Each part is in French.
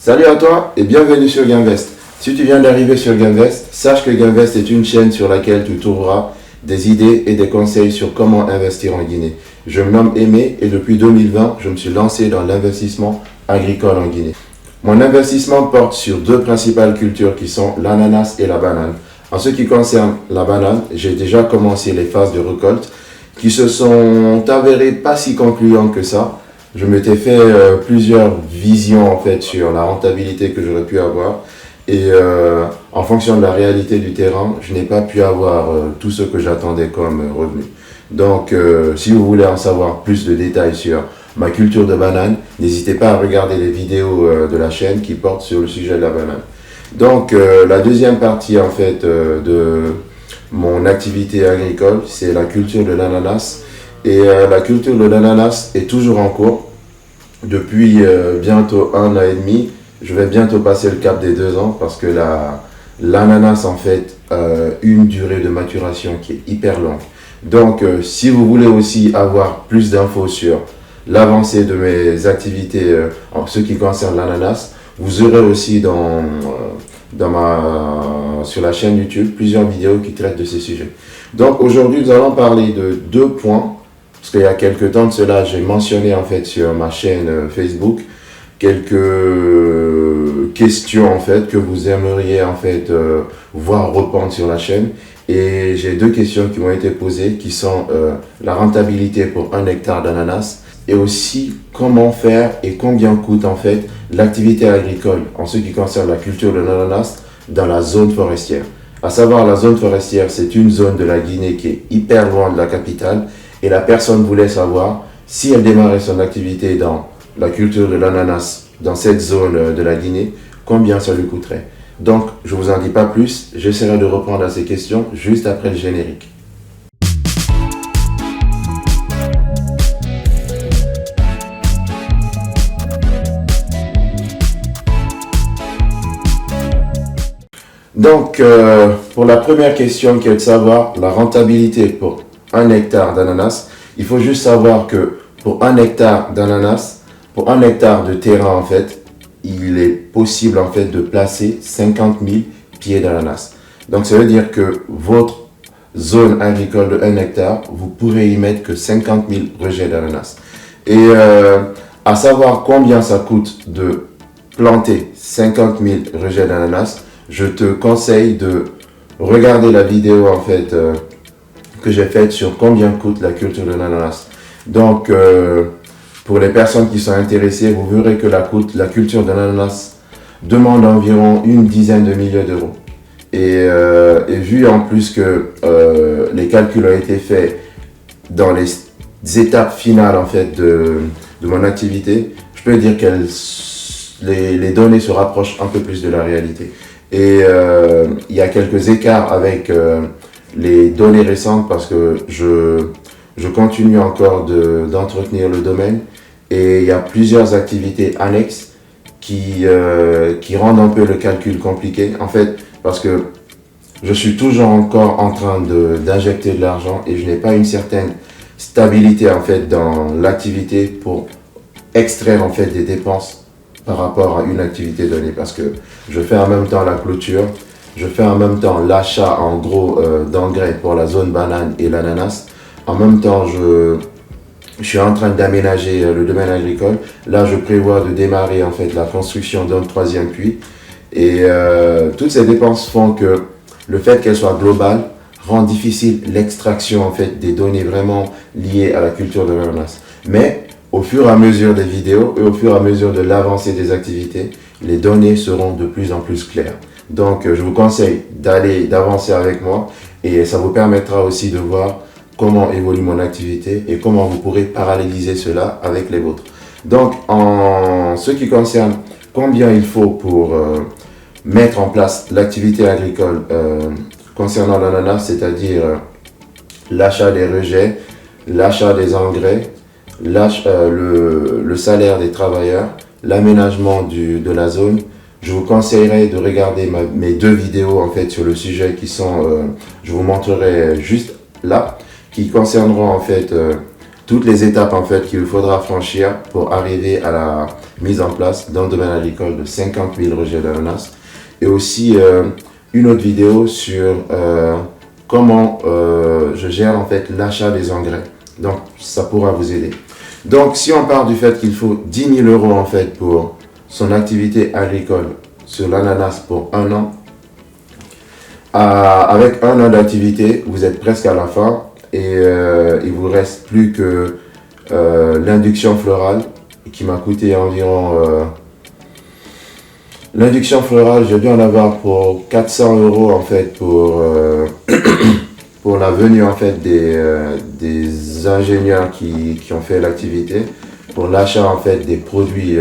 Salut à toi et bienvenue sur Gainvest. Si tu viens d'arriver sur Gainvest, sache que Gainvest est une chaîne sur laquelle tu trouveras des idées et des conseils sur comment investir en Guinée. Je me nomme Aimé et depuis 2020, je me suis lancé dans l'investissement agricole en Guinée. Mon investissement porte sur deux principales cultures qui sont l'ananas et la banane. En ce qui concerne la banane, j'ai déjà commencé les phases de récolte qui se sont avérées pas si concluantes que ça. Je m'étais fait plusieurs visions en fait sur la rentabilité que j'aurais pu avoir et en fonction de la réalité du terrain, je n'ai pas pu avoir tout ce que j'attendais comme revenu. Donc si vous voulez en savoir plus de détails sur ma culture de banane, n'hésitez pas à regarder les vidéos de la chaîne qui portent sur le sujet de la banane. Donc la deuxième partie en fait de mon activité agricole, c'est la culture de l'ananas. Et la culture de l'ananas est toujours en cours. Depuis bientôt 1 an et demi, je vais bientôt passer le cap des 2 ans parce que l'ananas en fait une durée de maturation qui est hyper longue. Donc si vous voulez aussi avoir plus d'infos sur l'avancée de mes activités en ce qui concerne l'ananas, vous aurez aussi sur la chaîne YouTube plusieurs vidéos qui traitent de ces sujets. Donc aujourd'hui nous allons parler de 2 points. Parce qu'il y a quelques temps de cela, j'ai mentionné en fait sur ma chaîne Facebook quelques questions en fait que vous aimeriez en fait voir répondre sur la chaîne. Et j'ai 2 questions qui m'ont été posées qui sont la rentabilité pour 1 hectare d'ananas et aussi comment faire et combien coûte en fait l'activité agricole en ce qui concerne la culture de l'ananas dans la zone forestière. À savoir la zone forestière, c'est une zone de la Guinée qui est hyper loin de la capitale. Et la personne voulait savoir si elle démarrait son activité dans la culture de l'ananas dans cette zone de la Guinée, combien ça lui coûterait. Donc, je ne vous en dis pas plus, j'essaierai de répondre à ces questions juste après le générique. Donc, pour la première question qui est de savoir la rentabilité pour 1 hectare d'ananas, il faut juste savoir que pour 1 hectare d'ananas, pour 1 hectare de terrain en fait, il est possible en fait de placer 50 000 pieds d'ananas. Donc ça veut dire que votre zone agricole de 1 hectare, vous pourrez y mettre que 50 000 rejets d'ananas. Et à savoir combien ça coûte de planter 50 000 rejets d'ananas, je te conseille de regarder la vidéo en fait que j'ai faite sur combien coûte la culture de l'ananas. Donc, pour les personnes qui sont intéressées, vous verrez que la culture de l'ananas demande environ une dizaine de milliers d'euros. Et vu en plus que les calculs ont été faits dans les étapes finales en fait de mon activité, je peux dire que les données se rapprochent un peu plus de la réalité. Et il y a quelques écarts avec les données récentes parce que je continue encore d'entretenir le domaine et il y a plusieurs activités annexes qui rendent un peu le calcul compliqué en fait parce que je suis toujours encore en train d'injecter de l'argent et je n'ai pas une certaine stabilité en fait dans l'activité pour extraire en fait des dépenses par rapport à une activité donnée parce que je fais en même temps la clôture. Je fais en même temps l'achat en gros d'engrais pour la zone banane et l'ananas. En même temps, je suis en train d'aménager le domaine agricole. Là, je prévois de démarrer en fait la construction d'un 3e puits. Et toutes ces dépenses font que le fait qu'elles soient globales rend difficile l'extraction en fait des données vraiment liées à la culture de l'ananas. Mais au fur et à mesure des vidéos et au fur et à mesure de l'avancée des activités, les données seront de plus en plus claires. Donc, je vous conseille d'avancer avec moi et ça vous permettra aussi de voir comment évolue mon activité et comment vous pourrez paralléliser cela avec les vôtres. Donc, en ce qui concerne combien il faut pour mettre en place l'activité agricole concernant l'ananas, c'est-à-dire l'achat des rejets, l'achat des engrais, le salaire des travailleurs, l'aménagement de la zone, je vous conseillerais de regarder mes 2 vidéos en fait sur le sujet qui sont, je vous montrerai juste là, qui concerneront en fait toutes les étapes en fait qu'il faudra franchir pour arriver à la mise en place dans le domaine agricole de 50 000 rejets d'ananas. Et aussi une autre vidéo sur comment je gère en fait l'achat des engrais. Donc ça pourra vous aider. Donc si on part du fait qu'il faut 10 000 euros en fait pour son activité agricole sur l'ananas pour 1 an, avec 1 an d'activité, vous êtes presque à la fin et il vous reste plus que l'induction florale qui m'a coûté environ l'induction florale, j'ai dû en avoir pour 400 euros en fait pour la venue en fait des ingénieurs qui ont fait l'activité, pour l'achat en fait des produits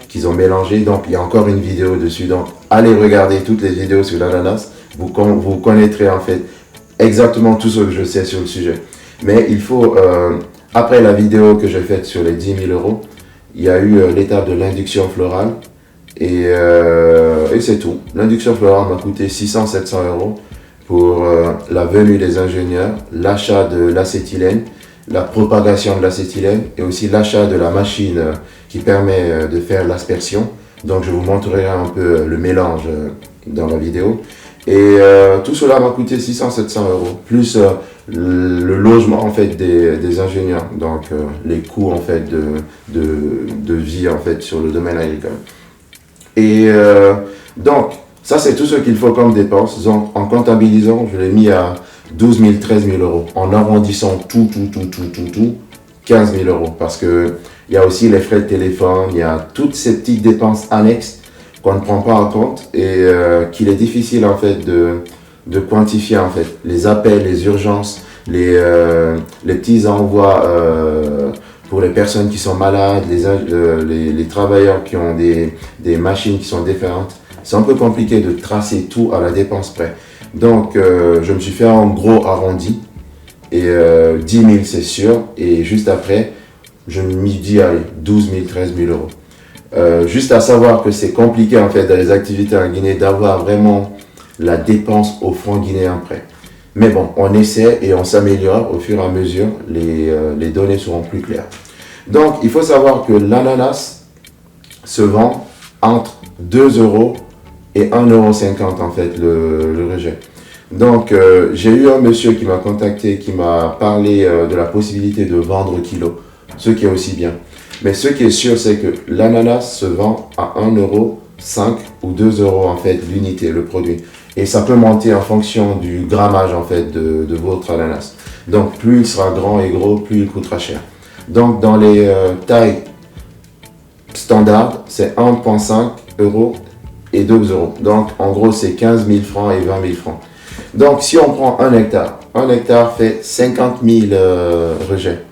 qu'ils ont mélangés. Donc il y a encore une vidéo dessus, donc allez regarder toutes les vidéos sur l'ananas, vous connaîtrez en fait exactement tout ce que je sais sur le sujet. Mais il faut, après la vidéo que j'ai faite sur les 10 000 euros, il y a eu l'étape de l'induction florale et c'est tout. L'induction florale m'a coûté 600-700 euros pour la venue des ingénieurs, l'achat de l'acétylène, la propagation de l'acétylène et aussi l'achat de la machine qui permet de faire l'aspersion. Donc je vous montrerai un peu le mélange dans la vidéo. Et tout cela m'a coûté 600-700 euros, plus le logement en fait des ingénieurs, donc les coûts en fait de vie en fait sur le domaine agricole. Et donc ça c'est tout ce qu'il faut comme dépense. Donc en comptabilisant, je l'ai mis à 12 000, 13 000 euros. En arrondissant tout, 15 000 euros. Parce que il y a aussi les frais de téléphone, il y a toutes ces petites dépenses annexes qu'on ne prend pas en compte et qu'il est difficile en fait de quantifier en fait. Les appels, les urgences, les petits envois pour les personnes qui sont malades, les travailleurs qui ont des machines qui sont différentes. C'est un peu compliqué de tracer tout à la dépense près. Donc je me suis fait en gros arrondi et 10 000 c'est sûr et juste après je me dis allez 12 000, 13 000 euros. Juste à savoir que c'est compliqué en fait dans les activités en Guinée d'avoir vraiment la dépense au franc guinéen près. Mais bon, on essaie et on s'améliore au fur et à mesure, les données seront plus claires. Donc il faut savoir que l'ananas se vend entre 2 euros et 1,50 € en fait le rejet. Donc j'ai eu un monsieur qui m'a contacté, qui m'a parlé de la possibilité de vendre au kilo, ce qui est aussi bien. Mais ce qui est sûr, c'est que l'ananas se vend à 1,05 € ou 2 € en fait l'unité, le produit. Et ça peut monter en fonction du grammage en fait de votre ananas. Donc plus il sera grand et gros, plus il coûtera cher. Donc dans les tailles standards, c'est 1,5 € et 2 €. Donc en gros c'est 15 000 francs et 20 000 francs. Donc si on prend un hectare fait 50 000 rejets.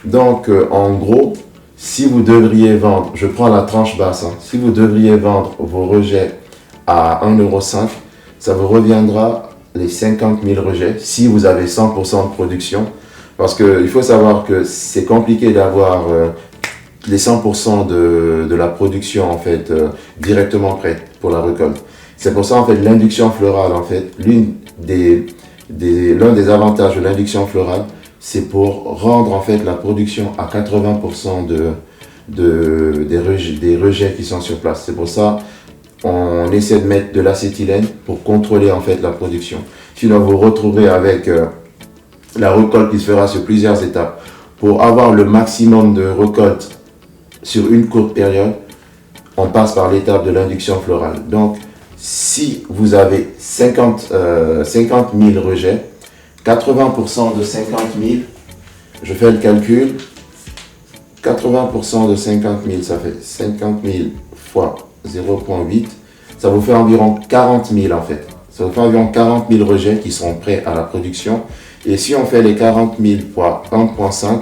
Donc en gros, si vous devriez vendre, je prends la tranche basse, si vous devriez vendre vos rejets à 1,05 €, ça vous reviendra les 50 000 rejets si vous avez 100% de production. Parce qu'il faut savoir que c'est compliqué d'avoir les 100% de la production en fait directement prête pour la récolte. C'est pour ça en fait l'induction florale en fait, l'un des avantages de l'induction florale, c'est pour rendre en fait la production à 80% des rejets qui sont sur place. C'est pour ça on essaie de mettre de l'acétylène pour contrôler en fait la production. Sinon vous vous retrouverez avec la récolte qui se fera sur plusieurs étapes. Pour avoir le maximum de récolte sur une courte période, on passe par l'étape de l'induction florale. Donc si vous avez 50 000 rejets, 80% de 50 000, je fais le calcul, 80% de 50 000, ça fait 50 000 fois 0,8, ça vous fait environ 40 000 en fait. Ça vous fait environ 40 000 rejets qui sont prêts à la production. Et si on fait les 40 000 fois 1,5,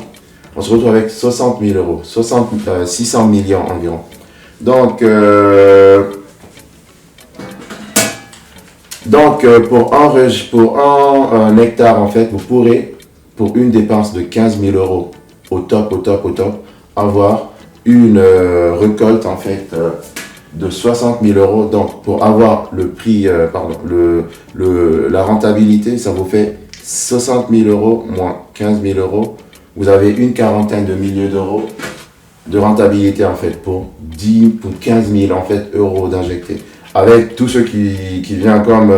on se retrouve avec 60 000 euros, 600 millions environ. Donc pour un hectare, en fait, vous pourrez, pour une dépense de 15 000 euros au top, avoir une récolte, en fait, de 60 000 euros. Donc, pour avoir le prix, la rentabilité, ça vous fait 60 000 euros moins 15 000 euros. vous avez une quarantaine de milliers d'euros de rentabilité en fait pour 10 ou 15 000 en fait, euros d'injectés. Avec tout ce qui vient comme,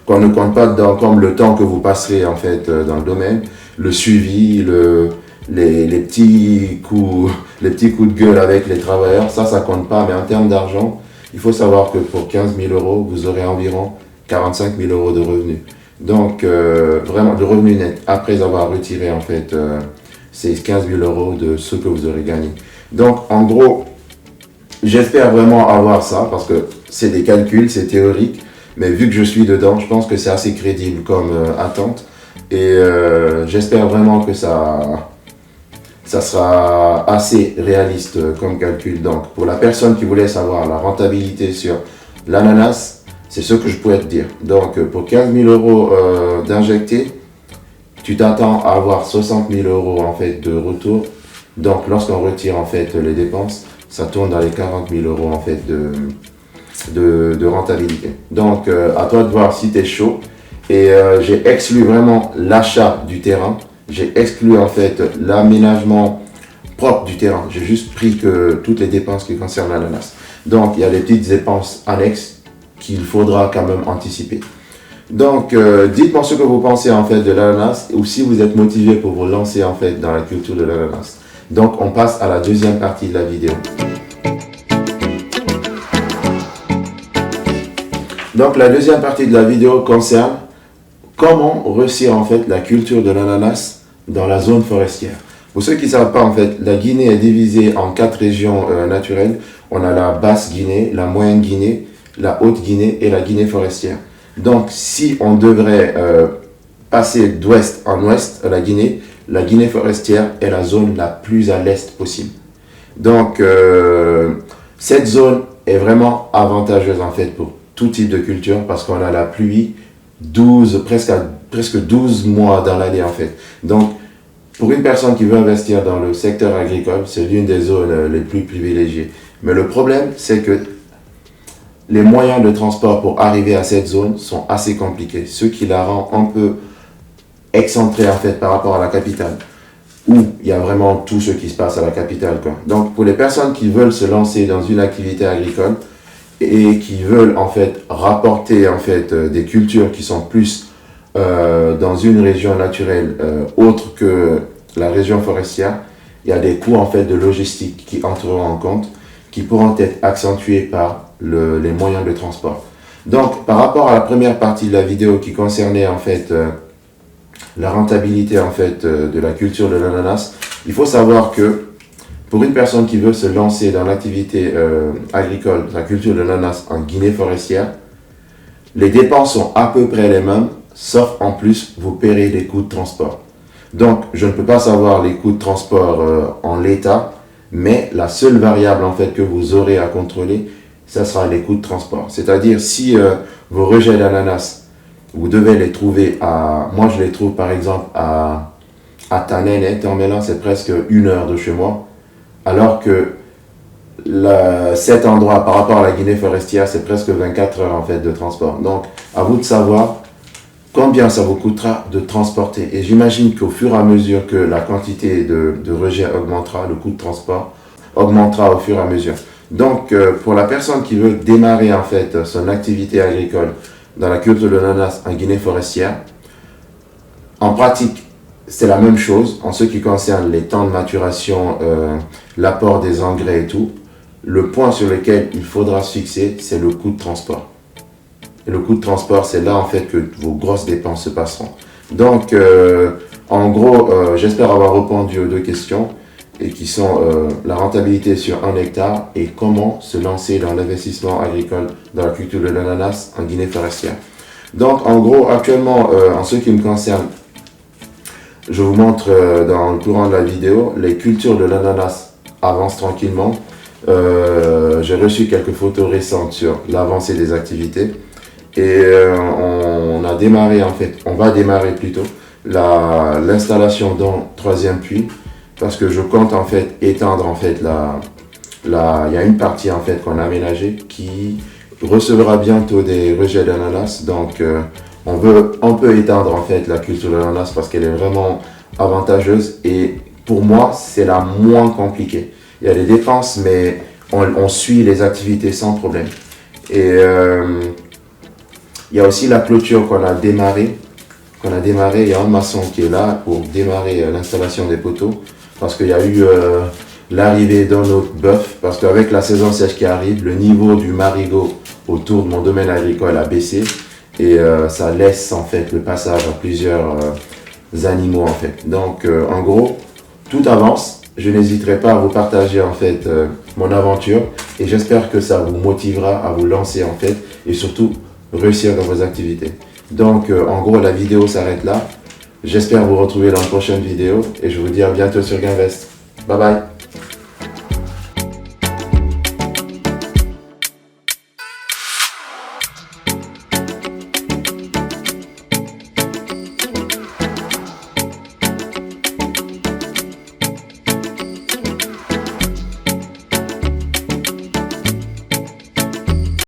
qu'on ne compte pas dedans, comme le temps que vous passerez en fait dans le domaine, le suivi, les petits coups de gueule avec les travailleurs, ça compte pas, mais en termes d'argent, il faut savoir que pour 15 000 euros, vous aurez environ 45 000 euros de revenus. Donc, vraiment, de revenus nets, après avoir retiré en fait ces 15 000 euros de ce que vous aurez gagné. Donc, en gros, j'espère vraiment avoir ça parce que c'est des calculs, c'est théorique, mais vu que je suis dedans, je pense que c'est assez crédible comme attente et j'espère vraiment que ça sera assez réaliste comme calcul. Donc, pour la personne qui voulait savoir la rentabilité sur l'ananas, c'est ce que je pourrais te dire. Donc, pour 15 000 euros d'injectés, tu t'attends à avoir 60 000 euros en fait de retour. Donc, lorsqu'on retire en fait les dépenses, ça tourne dans les 40 000 euros en fait de rentabilité. Donc, à toi de voir si tu es chaud. Et j'ai exclu vraiment l'achat du terrain. J'ai exclu en fait l'aménagement propre du terrain. J'ai juste pris que toutes les dépenses qui concernent l'ananas. Donc, il y a des petites dépenses annexes qu'il faudra quand même anticiper. Donc, dites-moi ce que vous pensez en fait de l'ananas ou si vous êtes motivé pour vous lancer en fait dans la culture de l'ananas. Donc, on passe à la deuxième partie de la vidéo. Donc, la deuxième partie de la vidéo concerne comment réussir en fait la culture de l'ananas dans la zone forestière. Pour ceux qui ne savent pas, en fait, la Guinée est divisée en 4 régions naturelles. On a la basse Guinée, la moyenne Guinée, la haute Guinée et la Guinée forestière. Donc, si on devrait passer d'ouest en ouest à la Guinée forestière est la zone la plus à l'est possible. Donc, cette zone est vraiment avantageuse en fait pour tout type de culture parce qu'on a la pluie presque 12 mois dans l'année en fait. Donc, pour une personne qui veut investir dans le secteur agricole, c'est l'une des zones les plus privilégiées. Mais le problème, c'est que les moyens de transport pour arriver à cette zone sont assez compliqués, ce qui la rend un peu excentrée en fait par rapport à la capitale, où il y a vraiment tout ce qui se passe à la capitale, quoi. Donc, pour les personnes qui veulent se lancer dans une activité agricole, et qui veulent en fait rapporter en fait des cultures qui sont plus dans une région naturelle autre que la région forestière, il y a des coûts en fait de logistique qui entreront en compte, qui pourront être accentués par les moyens de transport. Donc, par rapport à la première partie de la vidéo qui concernait en fait la rentabilité en fait de la culture de l'ananas, il faut savoir que pour une personne qui veut se lancer dans l'activité agricole, la culture de l'ananas en Guinée forestière, les dépenses sont à peu près les mêmes, sauf en plus, vous paierez les coûts de transport. Donc, je ne peux pas savoir les coûts de transport en l'état, mais la seule variable en fait que vous aurez à contrôler, ça sera les coûts de transport. C'est-à-dire, si vos rejets d'ananas, vous devez les trouver moi je les trouve par exemple à Tanene, Termelan, c'est presque 1 heure de chez moi. Alors que cet endroit, par rapport à la Guinée forestière, c'est presque 24 heures en fait de transport. Donc, à vous de savoir combien ça vous coûtera de transporter. Et j'imagine qu'au fur et à mesure que la quantité de rejets augmentera, le coût de transport augmentera au fur et à mesure. Donc, pour la personne qui veut démarrer en fait son activité agricole dans la culture de l'ananas en Guinée forestière, en pratique, c'est la même chose en ce qui concerne les temps de maturation, l'apport des engrais et tout. Le point sur lequel il faudra se fixer, c'est le coût de transport. Et le coût de transport, c'est là en fait que vos grosses dépenses se passeront. Donc, en gros, j'espère avoir répondu aux 2 questions et qui sont la rentabilité sur 1 hectare et comment se lancer dans l'investissement agricole dans la culture de l'ananas en Guinée forestière. Donc, en gros, actuellement, en ce qui me concerne, je vous montre dans le courant de la vidéo, les cultures de l'ananas avancent tranquillement. J'ai reçu quelques photos récentes sur l'avancée des activités. Et on va démarrer plutôt l'installation dans 3e puits. Parce que je compte en fait étendre en fait il y a une partie en fait qu'on a aménagée qui recevra bientôt des rejets d'ananas. Donc, on peut étendre en fait la culture de l'ananas parce qu'elle est vraiment avantageuse et pour moi, c'est la moins compliquée. Il y a des dépenses, mais on suit les activités sans problème. Et il y a aussi la clôture qu'on a démarré. Il y a un maçon qui est là pour démarrer l'installation des poteaux. Parce qu'il y a eu l'arrivée d'un autre bœuf. Parce qu'avec la saison sèche qui arrive, le niveau du marigot autour de mon domaine agricole a baissé. Et ça laisse en fait le passage à plusieurs animaux en fait. Donc en gros, tout avance. Je n'hésiterai pas à vous partager en fait mon aventure et j'espère que ça vous motivera à vous lancer en fait et surtout réussir dans vos activités. Donc en gros la vidéo s'arrête là. J'espère vous retrouver dans la prochaine vidéo et je vous dis à bientôt sur Gainvest. Bye bye.